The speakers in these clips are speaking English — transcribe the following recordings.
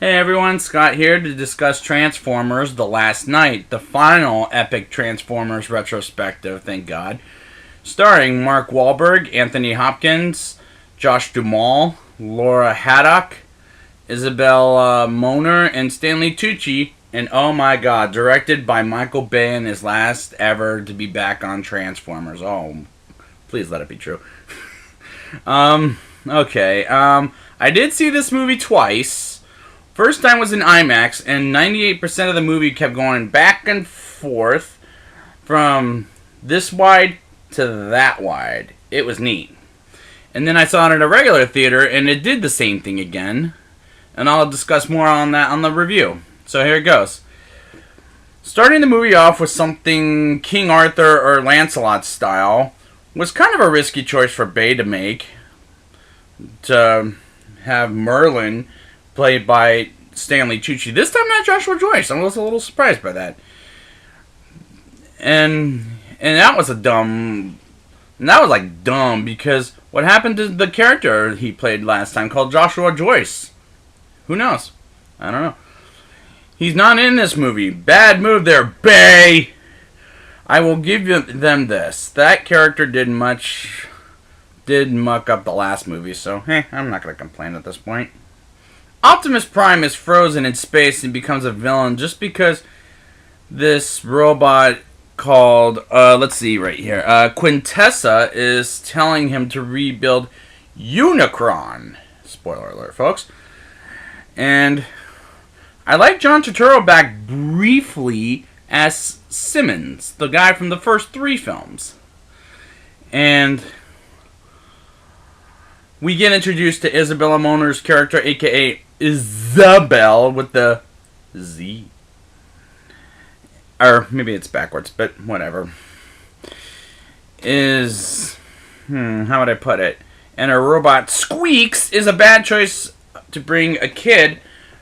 Hey everyone, Scott here to discuss Transformers The Last Night, the final epic Transformers retrospective, thank God. Starring Mark Wahlberg, Anthony Hopkins, Josh Duhamel, Laura Haddock, Isabel Moner, and Stanley Tucci. And oh my god, directed by Michael Bay and his last ever to be back on Transformers. Oh, please let it be true. Okay. I did see this movie twice. First time was in IMAX, and 98% of the movie kept going back and forth from this wide to that wide. It was neat. And then I saw it in a regular theater, and it did the same thing again. And I'll discuss more on that on the review. So here it goes. Starting the movie off with something King Arthur or Lancelot style was kind of a risky choice for Bay to make. To have Merlin played by Stanley Tucci. This time not Joshua Joyce. I was a little surprised by that. And that was dumb because what happened to the character he played last time called Joshua Joyce? Who knows? I don't know. He's not in this movie. Bad move there, Bay. I will give them this. That character did muck up the last movie, so I'm not going to complain at this point. Optimus Prime is frozen in space and becomes a villain just because this robot called, let's see right here, Quintessa is telling him to rebuild Unicron. Spoiler alert, folks. And I like John Turturro back briefly as Simmons, the guy from the first 3 films. And we get introduced to Isabella Moner's character, a.k.a. Isabel, with the Z. Or maybe it's backwards, but whatever. How would I put it? And her robot Squeaks is a bad choice to bring a kid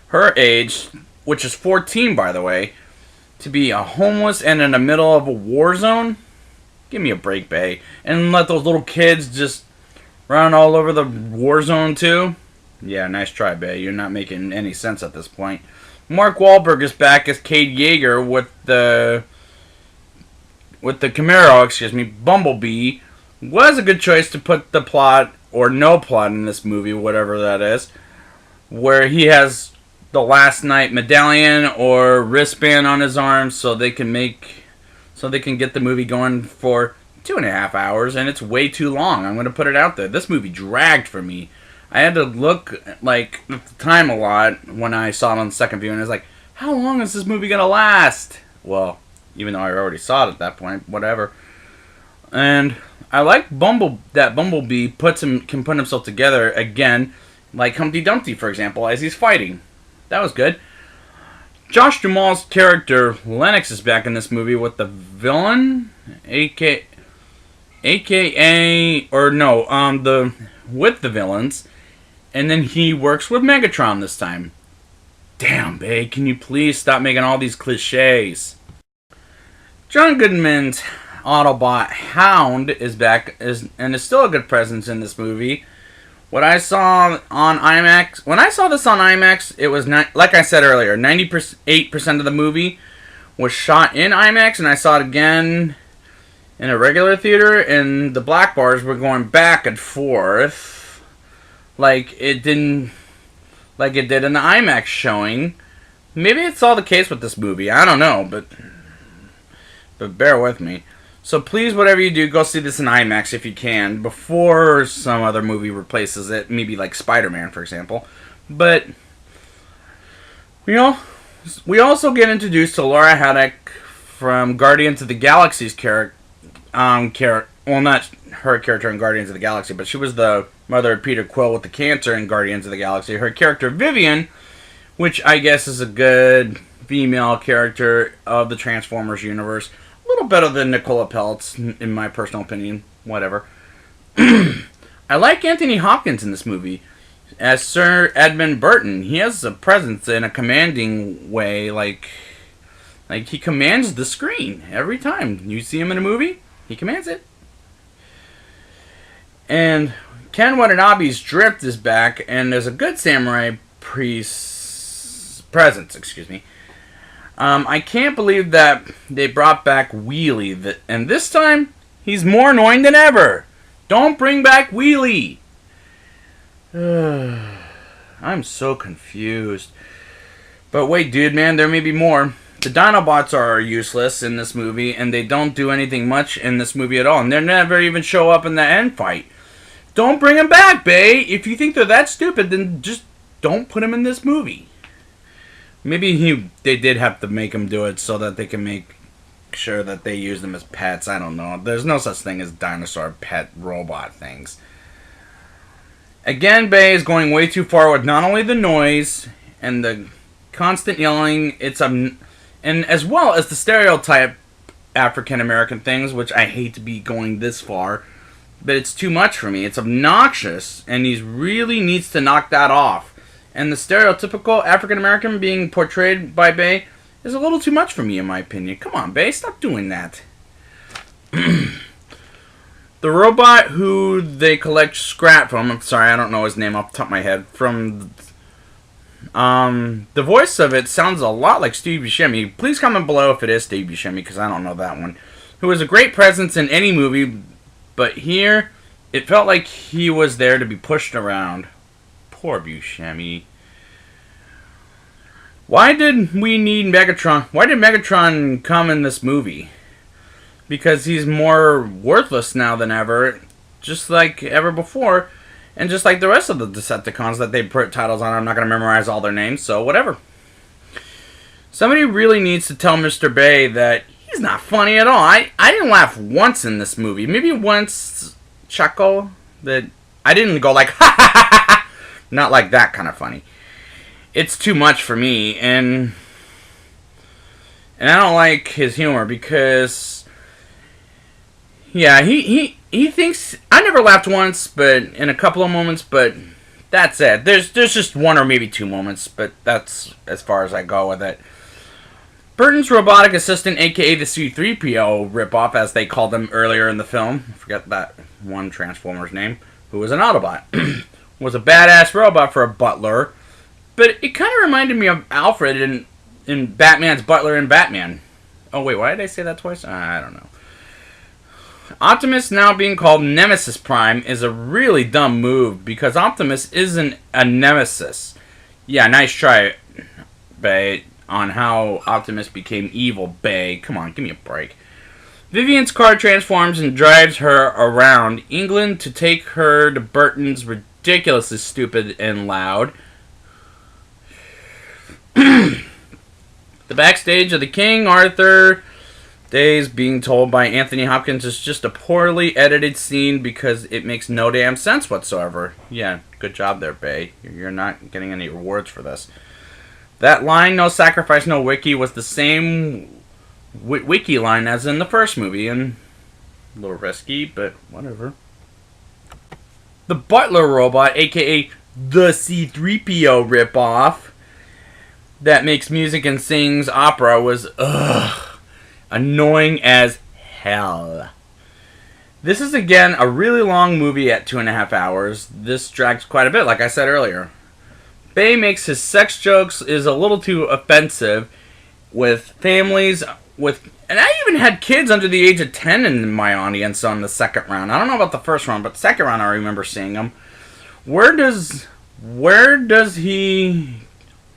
her age, which is 14 by the way, to be a homeless and in the middle of a war zone. Give me a break, Bay. And let those little kids just run all over the war zone too? Yeah, nice try, Bay. You're not making any sense at this point. Mark Wahlberg is back as Cade Yeager with the Camaro, Bumblebee. Was a good choice to put the plot, or no plot in this movie, whatever that is, where he has the Last Night medallion or wristband on his arm so they can get the movie going for 2.5 hours, and it's way too long. I'm going to put it out there. This movie dragged for me. I had to look at the time a lot when I saw it on the second view, and I was like, how long is this movie going to last? Well, even though I already saw it at that point, whatever. And I like that Bumblebee can put himself together again, like Humpty Dumpty, for example, as he's fighting. That was good. Josh Duhamel's character, Lennox, is back in this movie with the villain, with the villains, and then he works with Megatron this time. Damn, babe, can you please stop making all these cliches? John Goodman's Autobot Hound is back and is still a good presence in this movie. What I saw on IMAX, when I saw this on IMAX, it was like I said earlier, 98% of the movie was shot in IMAX, and I saw it again in a regular theater, and the black bars were going back and forth like it did in the IMAX showing. Maybe it's all the case with this movie. I don't know, but bear with me. So please, whatever you do, go see this in IMAX if you can, before some other movie replaces it, maybe like Spider-Man, for example. But we also get introduced to Laura Haddock from Guardians of the Galaxy's character. Well, not her character in Guardians of the Galaxy, but she was the mother of Peter Quill with the cancer in Guardians of the Galaxy. Her character, Vivian, which I guess is a good female character of the Transformers universe. A little better than Nicola Peltz, in my personal opinion. Whatever. I like Anthony Hopkins in this movie as Sir Edmund Burton. He has a presence in a commanding way, like he commands the screen every time you see him in a movie. He commands it. And Ken Watanabe's Drift is back, and there's a good samurai priest presence, excuse me. I can't believe that they brought back Wheelie, and this time he's more annoying than ever. Don't bring back Wheelie. I'm so confused. But wait, dude, man, there may be more. The Dinobots are useless in this movie, and they don't do anything much in this movie at all, and they never even show up in the end fight. Don't bring them back, Bay. If you think they're that stupid, then just don't put them in this movie. Maybe they did have to make them do it so that they can make sure that they use them as pets. I don't know. There's no such thing as dinosaur pet robot things. Again, Bay is going way too far with not only the noise and the constant yelling, and as well as the stereotype African American things, which I hate to be going this far, but it's too much for me. It's obnoxious, and he really needs to knock that off. And the stereotypical African American being portrayed by Bay is a little too much for me, in my opinion. Come on, Bay, stop doing that. The robot who they collect scrap from, I'm sorry, I don't know his name off the top of my head, from the voice of it sounds a lot like Steve Buscemi. Please comment below if it is Steve Buscemi, because I don't know that one. Who is a great presence in any movie, but here it felt like he was there to be pushed around. Poor Buscemi. Why did we need Megatron? Why did Megatron come in this movie? Because he's more worthless now than ever, just like ever before. And just like the rest of the Decepticons that they put titles on, I'm not going to memorize all their names, so whatever. Somebody really needs to tell Mr. Bay that he's not funny at all. I didn't laugh once in this movie. Maybe once chuckle. That I didn't go like, ha ha ha ha. Not like that kind of funny. It's too much for me, and I don't like his humor because, yeah, he thinks, I never laughed once, but in a couple of moments, but that's it. There's just one or maybe two moments, but that's as far as I go with it. Burton's robotic assistant, aka the C-3PO ripoff, as they called him earlier in the film, I forget that one Transformer's name, who was an Autobot, was a badass robot for a butler, but it kind of reminded me of Alfred in Batman's butler in Batman. Oh wait, why did I say that twice? I don't know. Optimus now being called Nemesis Prime is a really dumb move because Optimus isn't a nemesis. Yeah, nice try, Bay, on how Optimus became evil, Bay. Come on, give me a break. Vivian's car transforms and drives her around England to take her to Burton's ridiculously stupid and loud. The backstage of the King Arthur Days being told by Anthony Hopkins is just a poorly edited scene because it makes no damn sense whatsoever. Yeah, good job there, Bay. You're not getting any rewards for this. That line, no sacrifice, no wiki, was the same wiki line as in the first movie, and a little risky, but whatever. The Butler robot, aka the C-3PO ripoff, that makes music and sings opera was, annoying as hell. This is again a really long movie at 2.5 hours. This drags quite a bit, like I said earlier. Bay makes his sex jokes is a little too offensive with families and I even had kids under the age of 10 in my audience on the second round. I don't know about the first round, but the second round I remember seeing them. Where does he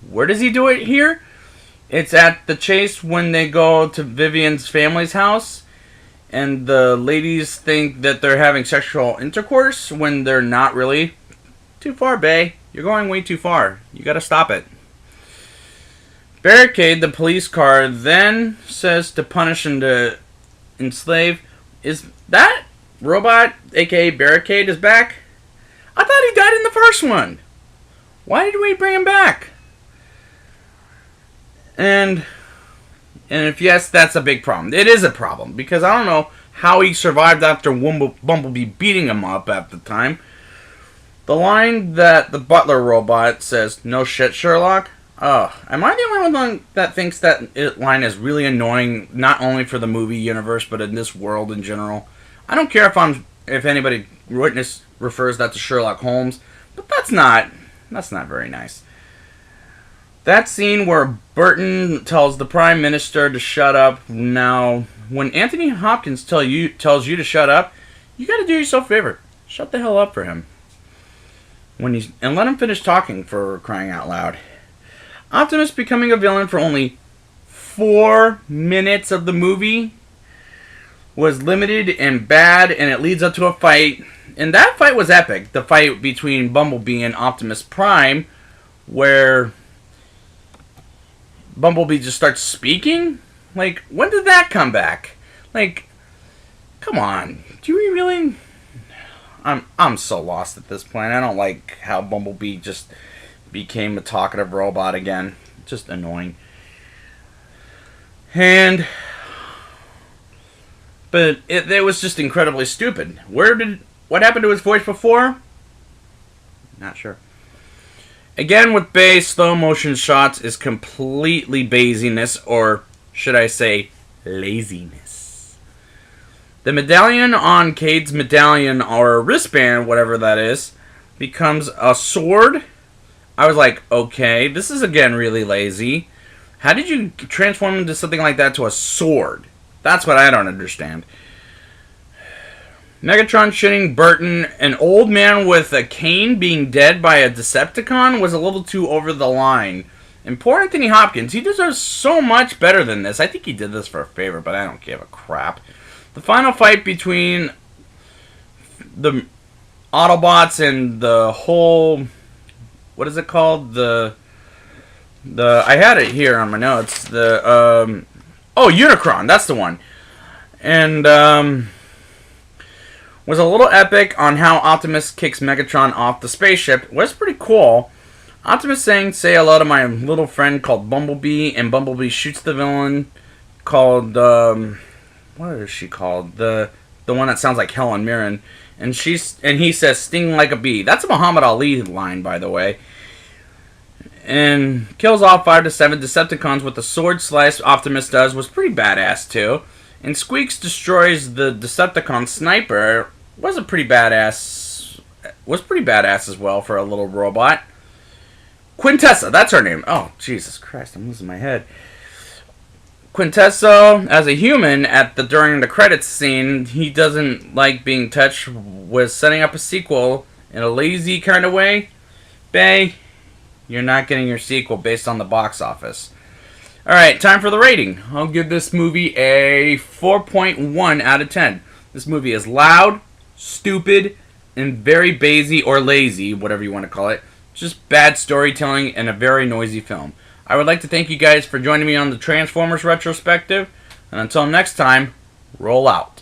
do it here? It's at the chase when they go to Vivian's family's house, and the ladies think that they're having sexual intercourse when they're not really. Too far, Bay. You're going way too far. You gotta stop it. Barricade, the police car, then says to punish and to enslave. Is that robot, aka Barricade, is back? I thought he died in the first one. Why did we bring him back? And if yes, that's a big problem. It is a problem, because I don't know how he survived after Bumblebee beating him up at the time. The line that the Butler robot says, "No shit, Sherlock." Oh, am I the only one that thinks that line is really annoying, not only for the movie universe, but in this world in general? I don't care if anybody refers that to Sherlock Holmes, but that's not very nice. That scene where Burton tells the Prime Minister to shut up. Now, when Anthony Hopkins tells you to shut up, you got to do yourself a favor. Shut the hell up for him. And let him finish talking, for crying out loud. Optimus becoming a villain for only 4 minutes of the movie was limited and bad, and it leads up to a fight. And that fight was epic. The fight between Bumblebee and Optimus Prime, where Bumblebee just starts speaking? Like, when did that come back? Like, come on. Do we really... I'm so lost at this point. I don't like how Bumblebee just became a talkative robot again. Just annoying. But it was just incredibly stupid. What happened to his voice before? Not sure. Again, with Bay, slow motion shots is completely basiness, or should I say, laziness. The medallion on Cade's medallion, or wristband, whatever that is, becomes a sword. I was like, okay, this is again really lazy. How did you transform into something like that to a sword? That's what I don't understand. Megatron shooting Burton, an old man with a cane being dead by a Decepticon, was a little too over the line. And poor Anthony Hopkins, he deserves so much better than this. I think he did this for a favor, but I don't give a crap. The final fight between the Autobots and the whole... What is it called? I had it here on my notes. Unicron, that's the one. And, was a little epic on how Optimus kicks Megatron off the spaceship. It was pretty cool. Optimus saying, "Say hello to my little friend called Bumblebee," and Bumblebee shoots the villain called, what is she called? The one that sounds like Helen Mirren. And he says, "Sting like a bee." That's a Muhammad Ali line, by the way. And kills off 5 to 7 Decepticons with the sword slice Optimus does was pretty badass too. And Squeaks destroys the Decepticon sniper. Was pretty badass as well for a little robot. Quintessa, that's her name. Oh, Jesus Christ, I'm losing my head. Quintessa, as a human, during the credits scene, he doesn't like being touched, was setting up a sequel in a lazy kind of way. Bay, you're not getting your sequel based on the box office. Alright, time for the rating. I'll give this movie a 4.1 out of 10. This movie is loud, stupid, and very bazy or lazy, whatever you want to call it. Just bad storytelling and a very noisy film. I would like to thank you guys for joining me on the Transformers retrospective. And until next time, roll out.